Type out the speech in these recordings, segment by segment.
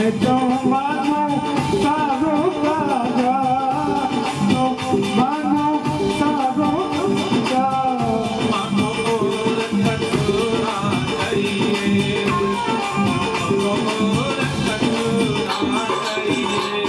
तो मानो सारो राजा तो मानो सारो राजा मानो बोल कटोरा चाहिए बोल कटोरा चाहिए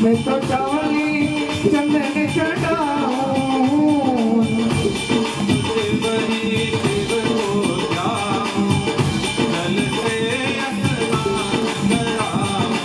मैं तो चावली चंदन चढ़ाऊं शिवरी शिव हो जाऊं जल से स्नान कराऊं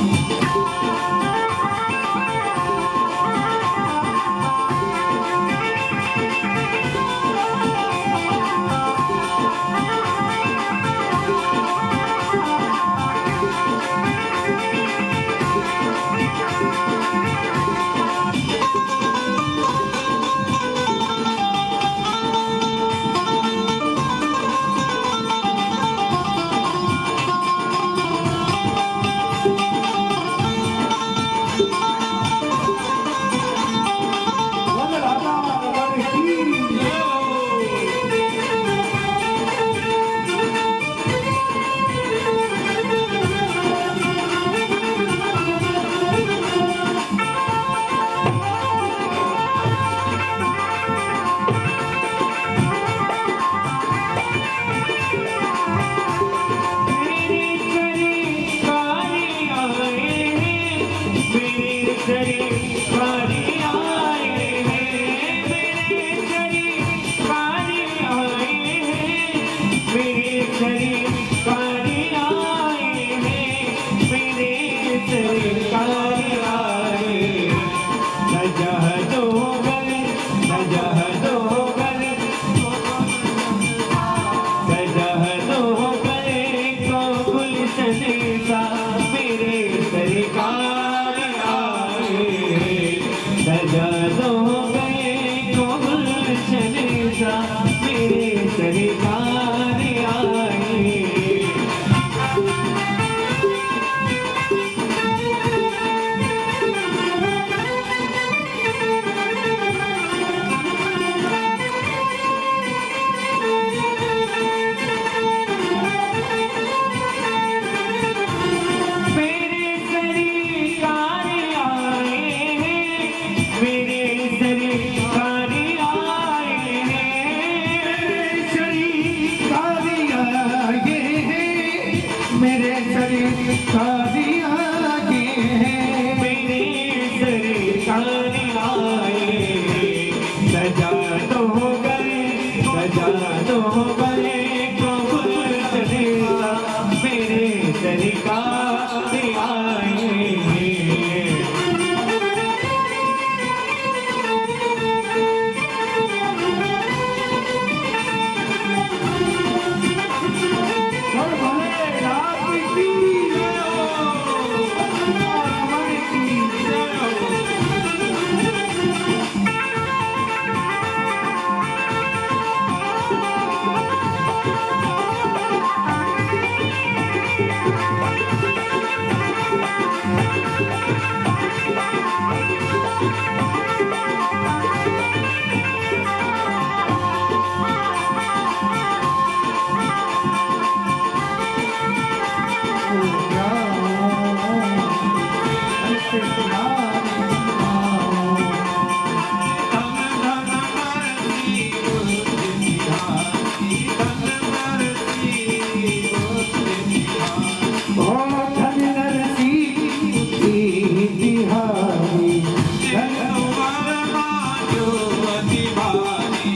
अति भारी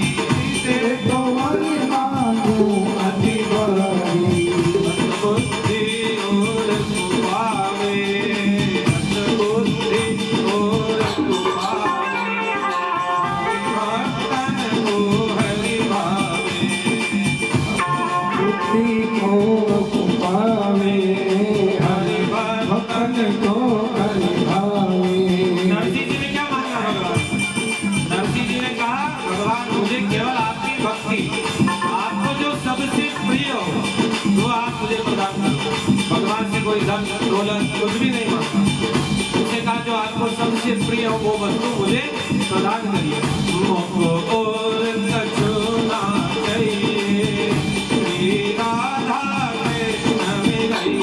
से तुम्हारी मांगू अति भारी बुद्धि और कुपावे बुद्धि और कुपावे भक्तन को हरि भावे बुद्धि को पावे हरि भक्तन को हरि भावे नरसिंह जी ने क्या मांगा भगवान? नरसिंह जी ने कहा भगवान मुझे केवल आपकी भक्ति, आपको जो सबसे प्रिय हो वो आप मुझे प्रदान करो। भगवान से कोई धन दौलत कुछ भी नहीं मांगा। उसने कहा जो आपको सबसे प्रिय हो वो वस्तु मुझे प्रदान करिए। मोह और कछु ना चाहिए, श्री राधा कृष्ण मिलई।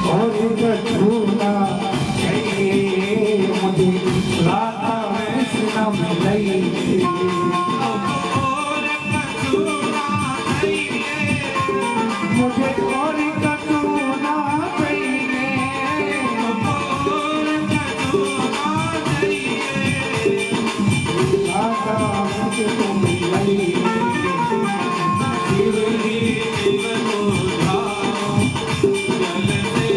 और छूना चाहिए मुझे राधा वैष्णव मिलई और कछु ना चाहिए, मुझे और छूना चाहिए और कछु ना चाहिए। राधा मुझको मिलई शिव ही शिव को जाओ, जल से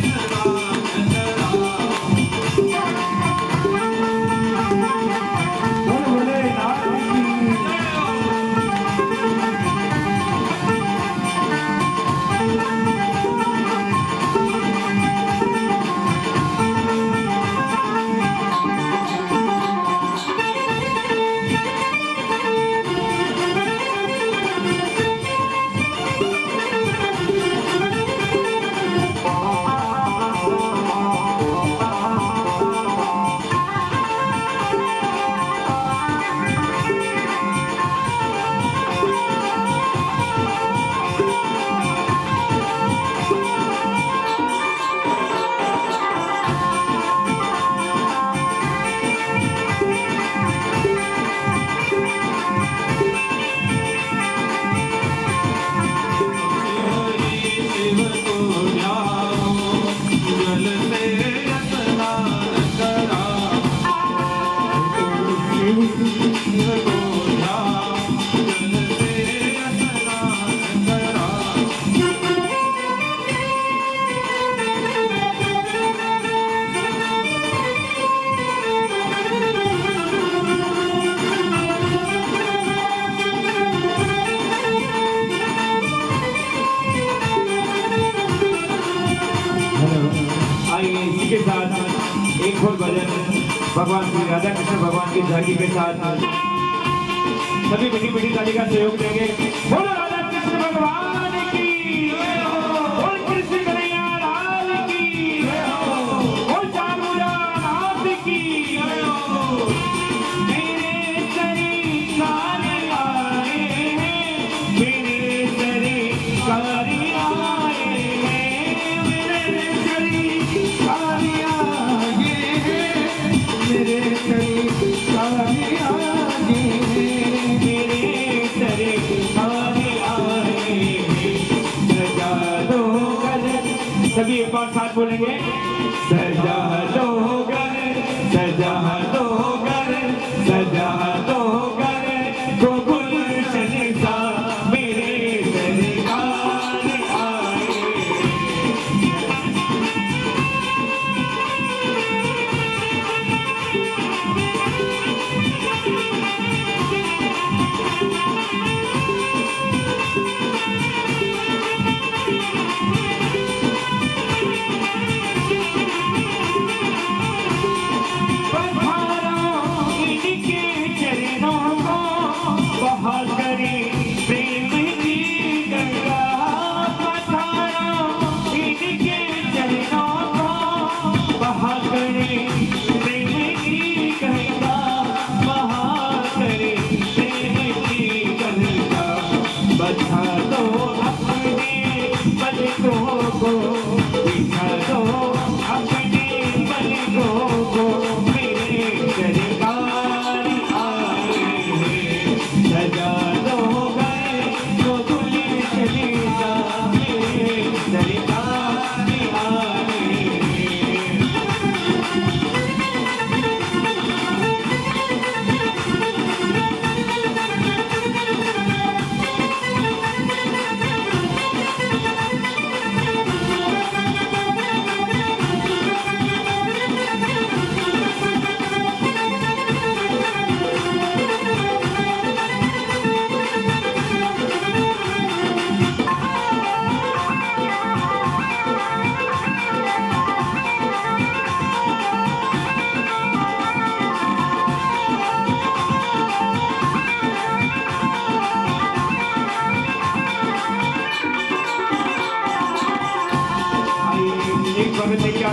स्नान कराओ। बोले नाथ की शिव को जाओ, जल से स्नान कराओ। शिव को जाओ, जल से स्नान कराओ। आइए इसी के साथ एक और भजन भगवान श्री राधा कृष्ण भगवान की झांकी के साथ सभी मीठी मीठी ताली का सहयोग देंगे। बोलो राधा कृष्ण भगवान की, बोल कृष्ण कन्हैया लाल की, बोल चामुंडा नाथ की। मेरे सरकार आए हैं, मेरे सरकार आए हैं, मेरे सरकार आगे मेरे सरकार आगे मेरे सरकार आए हैं। सजा दो घर, सभी एक बार साथ बोलेंगे। सजा दो घर, सजा दो घर, सजा दो घर, गोकुल सा मेरे सरकार आए।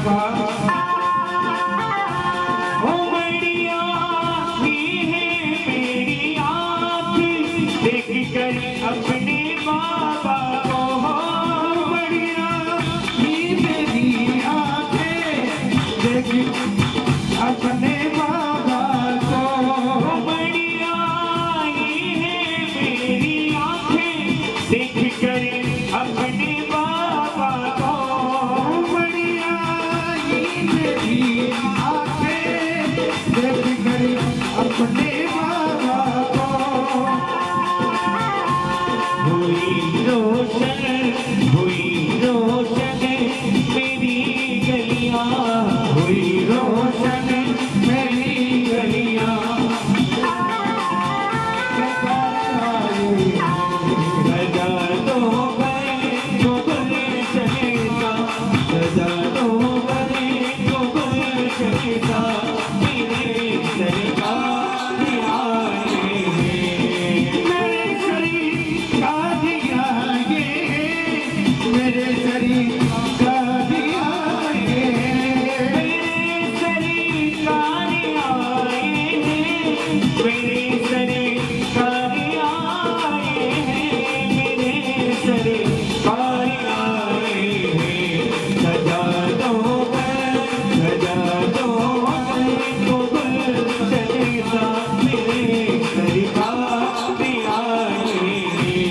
कहा, ओ बढ़िया ही है मेरी आँख देख कर अपने बाबा को, बढ़िया ही मेरी आंखें देख अपने बाबा को, बढ़िया ही है मेरी आँखें देख कर अपने बाबा को, बढ़िया ही मेरी आंखें देख कर अपने बाबा को, हुई रोशन मेरी गलियां, हुई रोशन मेरी गलियां, सजा दो गए तो गुलशन का, सजा दो गए तो गुलशन का, मेरे सरकार आए हैं। मेरे शरीर का दिया ये, मेरे शरीर का दिया ये, मेरे सरकार आए हैं, मेरे सरकार आए हैं, मेरे सरकार आए हैं। सजा दो तो गुलशन सा, मेरे सरकार आए हैं।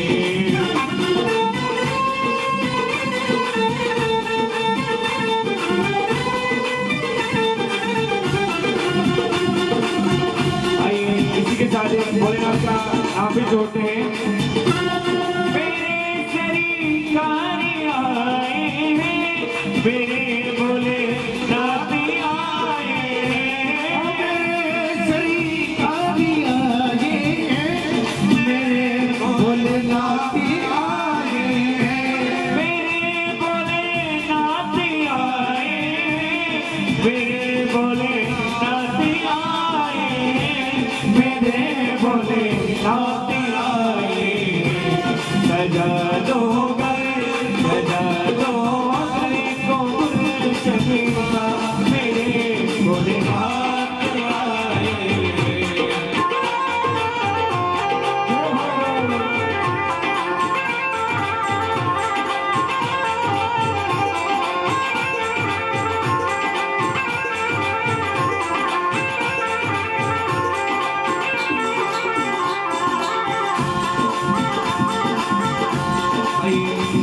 आइए इसी के साथ भोलेनाथ का नाम भी जोड़ते हैं। मेरे सरकार आए हैं, मेरे भोलेनाथ आए हैं, मेरे शरीर का दिया ये, मेरे भोलेनाथ आए हैं, मेरे भोलेनाथ आए हैं, मेरे भोलेनाथ आए हैं, मेरे भोलेनाथ आए हैं। सजा दो गए को गुलशन का, मेरे भोलेनाथ आए हैं।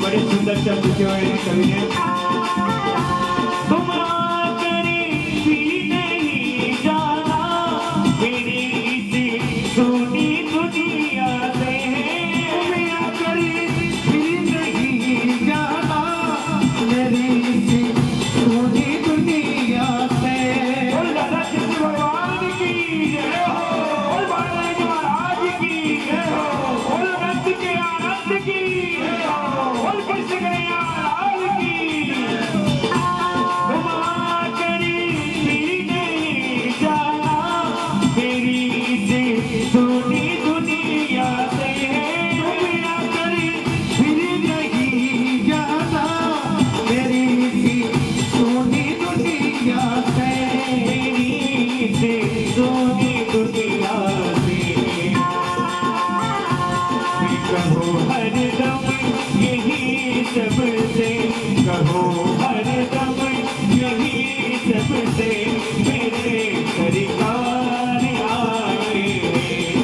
बड़े सुंदर शब्द लिखे हुए हैं कवि ने। तुम करीब भी नहीं जाना मेरी इस सोनी दुनिया से, मेरा करीब भी नहीं जाना मेरी इसी सोनी दुनिया से, बोल दादा कृष्ण भगवान की जय हो, बोल बालाजी महाराज की जय हो, बोल नंद के आनंद की जय हो, बोल कृष्ण कन्हैया लाल की। तुम करीब भी नहीं जाना मेरी इस सोनी दुनिया से, मेरा करीब भी नहीं जाना मेरी इसी सोनी दुनिया से, मेरी से सोनी दुनिया से। कहो हरदम यही सबसे, कहो हरदम यही सबसे, मेरे सरकार आए हैं।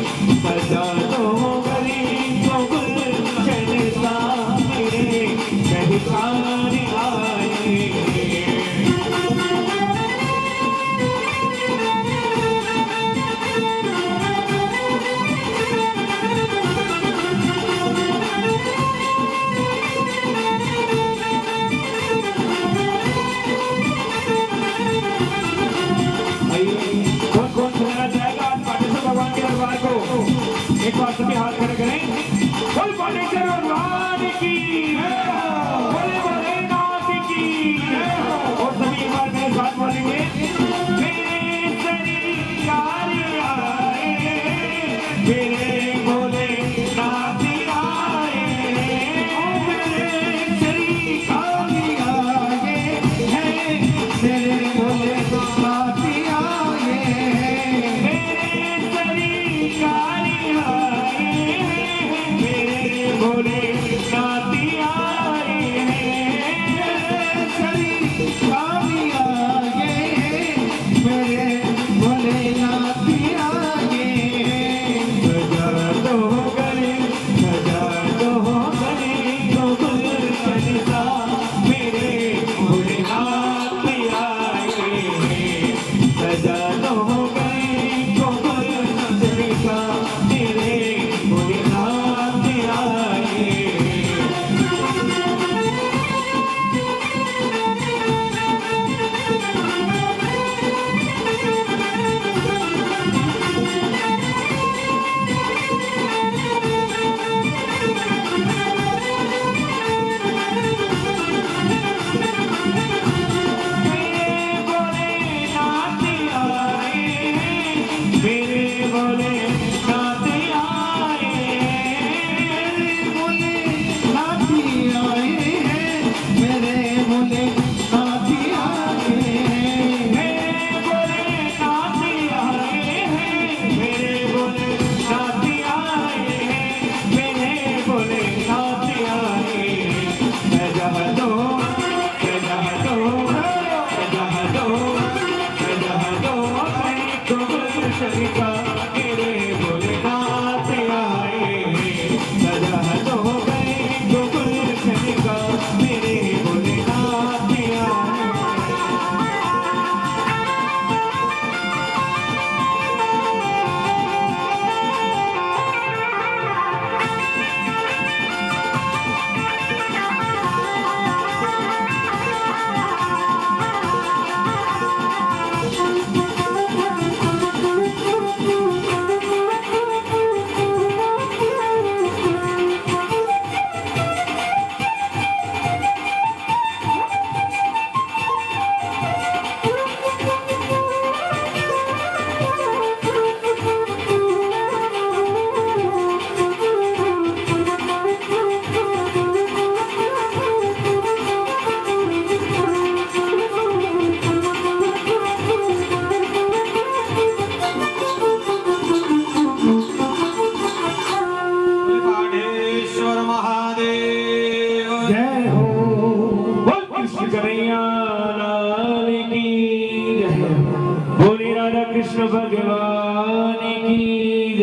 सजा दो गरीबों गुलशन सा, मेरे सरकार आए हैं। कौन सुनाना चाहेगा आज पाटेश्वर भगवान के दरबार को? एक बार सभी हाथ खड़े करें। बोल पाटेश्वर भगवान की, बोले भोलेनाथ की, और सभी एक बार मेरे साथ बोलेंगे। मेरे सरकार आए, मेरे भोलेनाथ आए, मेरे शरीर का दिया ये है,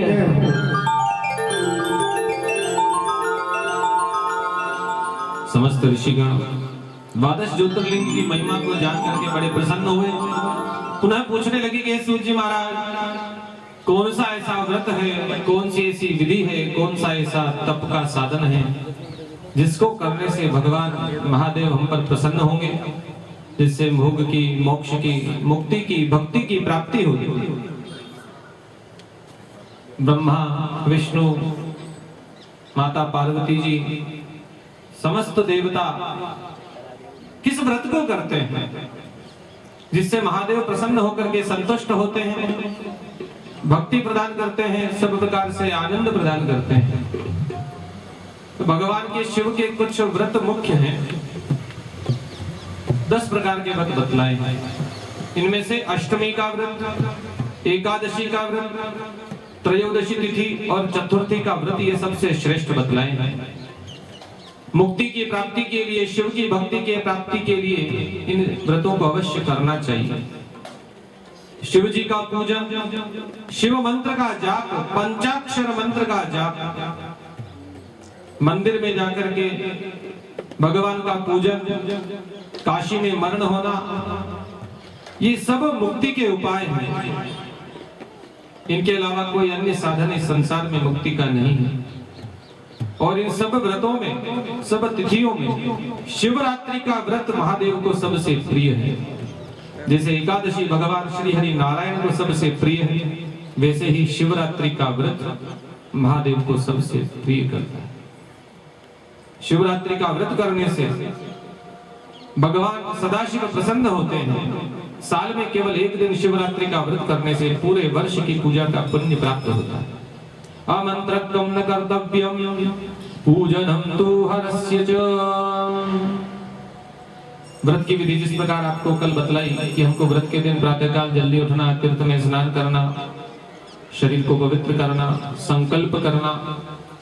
जय हो। समस्त ऋषिगण द्वादश ज्योतिर्लिंग की महिमा को जान करके बड़े प्रसन्न हुए। पुनः पूछने लगे कि सूर्य जी महाराज, कौन सा ऐसा व्रत है, कौन सी ऐसी विधि है, कौन सा ऐसा तप का साधन है जिसको करने से भगवान महादेव हम पर प्रसन्न होंगे, जिससे भोग की, मोक्ष की, मुक्ति की, भक्ति की प्राप्ति होगी। ब्रह्मा, विष्णु, माता पार्वती जी, समस्त देवता किस व्रत को करते हैं जिससे महादेव प्रसन्न होकर के संतुष्ट होते हैं, भक्ति प्रदान करते हैं, सब प्रकार से आनंद प्रदान करते हैं। तो भगवान के शिव के कुछ व्रत मुख्य हैं। 10 प्रकार के व्रत बतलाए हैं। इनमें से अष्टमी का व्रत, एकादशी का व्रत, त्रयोदशी तिथि और चतुर्थी का व्रत ये सबसे श्रेष्ठ बतलाए हैं। मुक्ति की प्राप्ति के लिए, शिव की भक्ति के प्राप्ति के लिए इन व्रतों को अवश्य करना चाहिए। शिव जी का पूजन, शिव मंत्र का जाप, पंचाक्षर मंत्र का जाप, मंदिर में जाकर के भगवान का पूजन, काशी में मरण होना, ये सब मुक्ति के उपाय हैं। इनके अलावा कोई अन्य साधन इस संसार में मुक्ति का नहीं है। और इन सब व्रतों में, सब तिथियों में शिवरात्रि का व्रत महादेव को सबसे प्रिय है। जैसे एकादशी भगवान श्री हरि नारायण को सबसे प्रिय है, वैसे ही शिवरात्रि का व्रत महादेव को सबसे प्रिय करता है। शिवरात्रि का व्रत करने से भगवान सदाशिव प्रसन्न होते हैं। साल में केवल एक दिन शिवरात्रि का व्रत करने से पूरे वर्ष की पूजा का पुण्य प्राप्त होता है। अमंत्रकं न कर्तव्यम पूजनम तु हरस्य च। व्रत की विधि जिस प्रकार आपको कल बतलाई कि हमको व्रत के दिन प्रातःकाल जल्दी उठना, तीर्थ में स्नान करना, शरीर को पवित्र करना, संकल्प करना,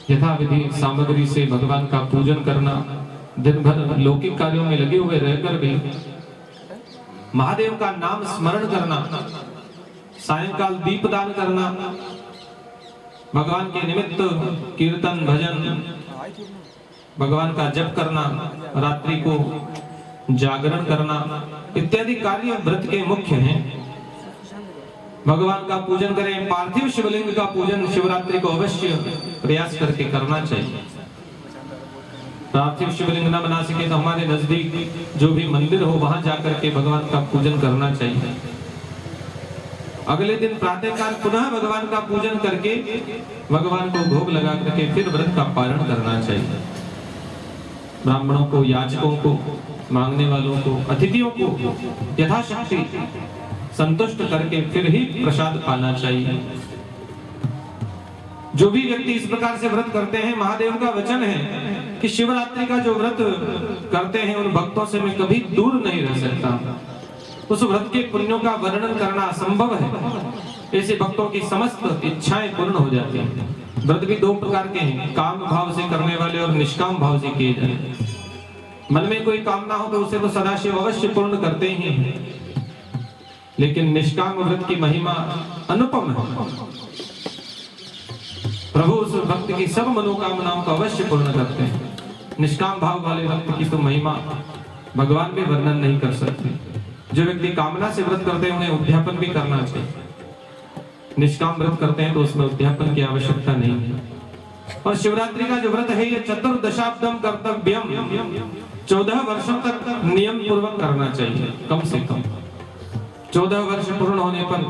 यथाविधि सामग्री से भगवान का पूजन करना, दिन भर लौकिक कार्यों में लगे हुए रहकर भी महादेव का नाम स्मरण करना, सायंकाल दीपदान करना, भगवान के निमित्त कीर्तन, भजन, भगवान का जप करना, रात्रि को जागरण करना इत्यादि कार्य व्रत के मुख्य हैं। भगवान का पूजन करें। पार्थिव शिवलिंग का पूजन शिवरात्रि को अवश्य प्रयास करके करना चाहिए। पार्थिव शिवलिंग न बना सके तो हमारे नजदीक जो भी मंदिर हो वहां जाकर के भगवान का पूजन करना चाहिए। अगले दिन प्रातःकाल पुनः भगवान का पूजन करके भगवान को भोग लगा करके फिर व्रत का पारण करना चाहिए। ब्राह्मणों को, याचकों को, मांगने वालों को, अतिथियों को यथाशक्ति संतुष्ट करके फिर ही प्रसाद पाना चाहिए। जो भी व्यक्ति इस प्रकार से व्रत करते हैं, महादेव का वचन है कि शिवरात्रि का जो व्रत करते हैं उन भक्तों से मैं कभी दूर नहीं रह सकता। उस व्रत के पुण्यों का वर्णन करना असंभव है। ऐसे भक्तों की समस्त इच्छाएं पूर्ण हो जाती हैं। व्रत भी 2 प्रकार के हैं, काम भाव से करने वाले और निष्काम भाव से किए जाने। मन में कोई कामना हो तो उसे तो सदाशिव अवश्य पूर्ण करते ही हैं, लेकिन निष्काम व्रत की महिमा अनुपम है। प्रभु उस भक्त की सब मनोकामनाओं को अवश्य पूर्ण करते हैं। निष्काम भाव वाले भक्त की तो महिमा भगवान भी वर्णन नहीं कर सकते। जो व्यक्ति कामना से व्रत करते हैं उन्हें उद्यापन भी करना चाहिए। निष्काम व्रत करते हैं तो उसमें उद्यापन की आवश्यकता नहीं है। और शिवरात्रि का जो व्रत है ये चतुर्दशाब्दम कर्तव्यम, 14 वर्षों तक नियम पूर्वक करना चाहिए। कम से कम 14 वर्ष पूर्ण होने पर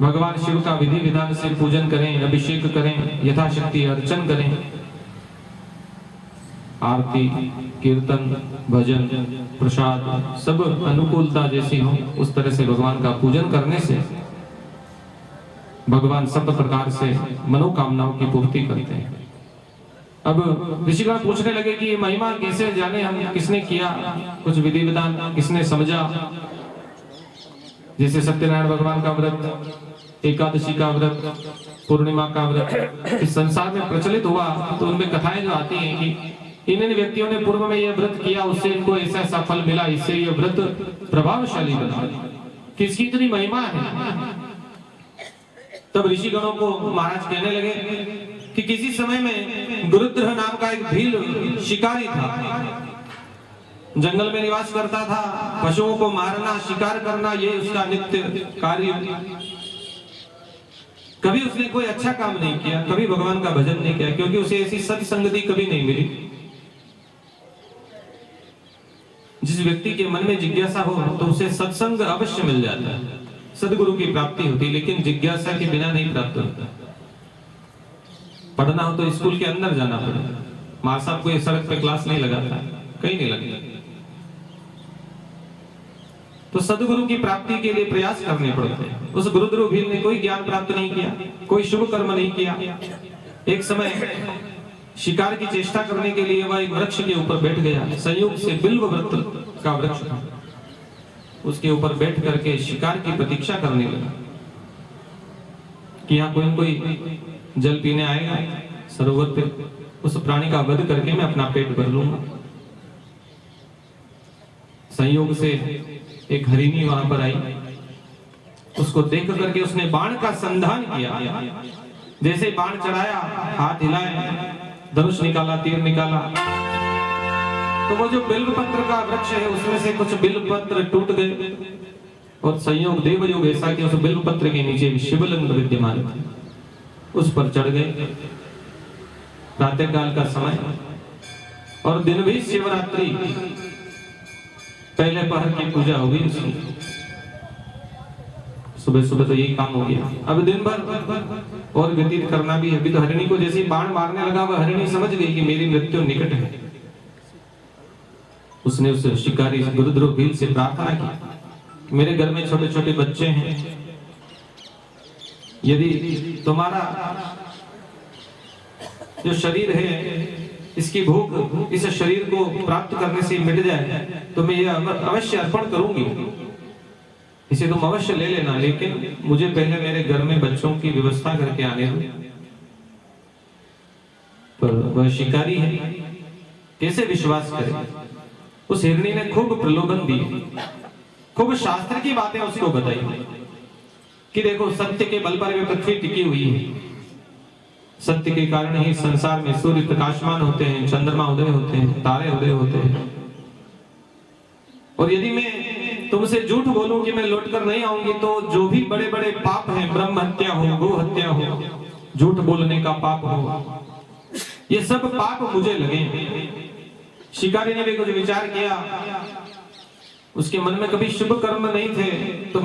भगवान शिव का विधि विधान से पूजन करें, अभिषेक करें, यथाशक्ति अर्चन करें, आरती, कीर्तन, भजन, प्रसाद सब अनुकूलता जैसी हो उस तरह से भगवान का पूजन करने से भगवान सब प्रकार से मनोकामनाओं की पूर्ति करते हैं। अब ऋषिगण पूछने लगे कि ये महिमा कैसे जाने हम, किसने किया, कुछ विधि विधान किसने समझा। जैसे सत्यनारायण भगवान का व्रत, एकादशी का व्रत, पूर्णिमा का व्रत इस संसार में प्रचलित हुआ तो उनमें कथाएं जो आती हैं कि इन व्यक्तियों ने पूर्व में यह व्रत किया, उससे इनको ऐसा ऐसा फल मिला, इससे यह व्रत प्रभावशाली बना। किसकी इतनी महिमा है। तब ऋषिगणों को महाराज कहने लगे कि किसी समय में गुरुद्र नाम का एक भील शिकारी था, जंगल में निवास करता था, पशुओं को मारना, शिकार करना ये उसका नित्य कार्य। कभी उसने कोई अच्छा काम नहीं किया, कभी भगवान का भजन नहीं किया, क्योंकि उसे ऐसी सत्संगति कभी नहीं मिली। जिस व्यक्ति के मन में जिज्ञासा हो तो उसे सत्संग अवश्य मिल जाता है, सदगुरु की प्राप्ति होती, लेकिन जिज्ञासा के बिना नहीं प्राप्त होता। पढ़ना हो तो स्कूल के अंदर जाना पड़ेगा। माँ साहब को सड़क पे क्लास नहीं लगाता, कहीं नहीं लगता। तो सदगुरु की प्राप्ति के लिए प्रयास करने पड़ते हैं। उस गुरुद्र भील ने कोई ज्ञान प्राप्त नहीं किया, कोई शुभ कर्म नहीं किया। एक समय शिकार की चेष्टा करने के लिए वह एक वृक्ष के ऊपर बैठ गया। संयोग से बिल्व वृक्ष का वृक्ष था, उसके ऊपर बैठ करके शिकार की प्रतीक्षा करने लगा कि यहाँ कोई जल पीने आएगा सरोवर पे, उस प्राणी का वध करके मैं अपना पेट भर लूंगा। संयोग से एक हरिणी वहां पर आई, उसको देख करके उसने बाण का संधान किया। जैसे बाण चढ़ाया, हाथ हिलाए, धनुष निकाला, तीर निकाला, तो वो जो बिल्वपत्र का वृक्ष है उसमें से कुछ बिल्वपत्र टूट गए और संयोग देवयोग ऐसा कि उस बिल्वपत्र के नीचे शिवलिंग विद्यमान थे, उस पर चढ़ गए। प्रातःकाल का समय और दिन भी शिवरात्रि, पहले पहर की पूजा हो गई उसकी। सुबह सुबह तो यही काम हो गया। अब दिन भर और व्यतीत करना भी है। अभी तो हरिणी को जैसे बाण मारने लगा, वह हरिणी समझ गई कि मेरी मृत्यु निकट है। उसने उस शिकारी गुरुद्र भील से प्रार्थना की, मेरे घर में छोटे छोटे बच्चे हैं, यदि तुम्हारा जो शरीर है इसकी भूख इस शरीर को प्राप्त करने से मिट जाए तो मैं यह अवश्य अर्पण करूंगी, इसे तुम अवश्य ले लेना, लेकिन मुझे पहले मेरे घर में बच्चों की व्यवस्था करके आने दो। पर वह शिकारी है, कैसे विश्वास करे? उस हिरणी ने खूब प्रलोभन दी, खूब शास्त्र की बातें उसको बताई कि देखो सत्य के बल पर वे पृथ्वी टिकी हुई है, सत्य के कारण ही संसार में सूर्य प्रकाशमान होते हैं, चंद्रमा उदय होते हैं, तारे उदय होते हैं। और यदि मैं तुमसे झूठ बोलूं कि मैं लौटकर नहीं आऊंगी तो जो भी बड़े बड़े पाप हैं, ब्रह्म हत्या हो, गो हत्या हो, झूठ बोलने का पाप हो, ये सब पाप मुझे लगे। शिकारी ने भी कुछ विचार किया, उसके मन में कभी शुभ कर्म नहीं थे, तो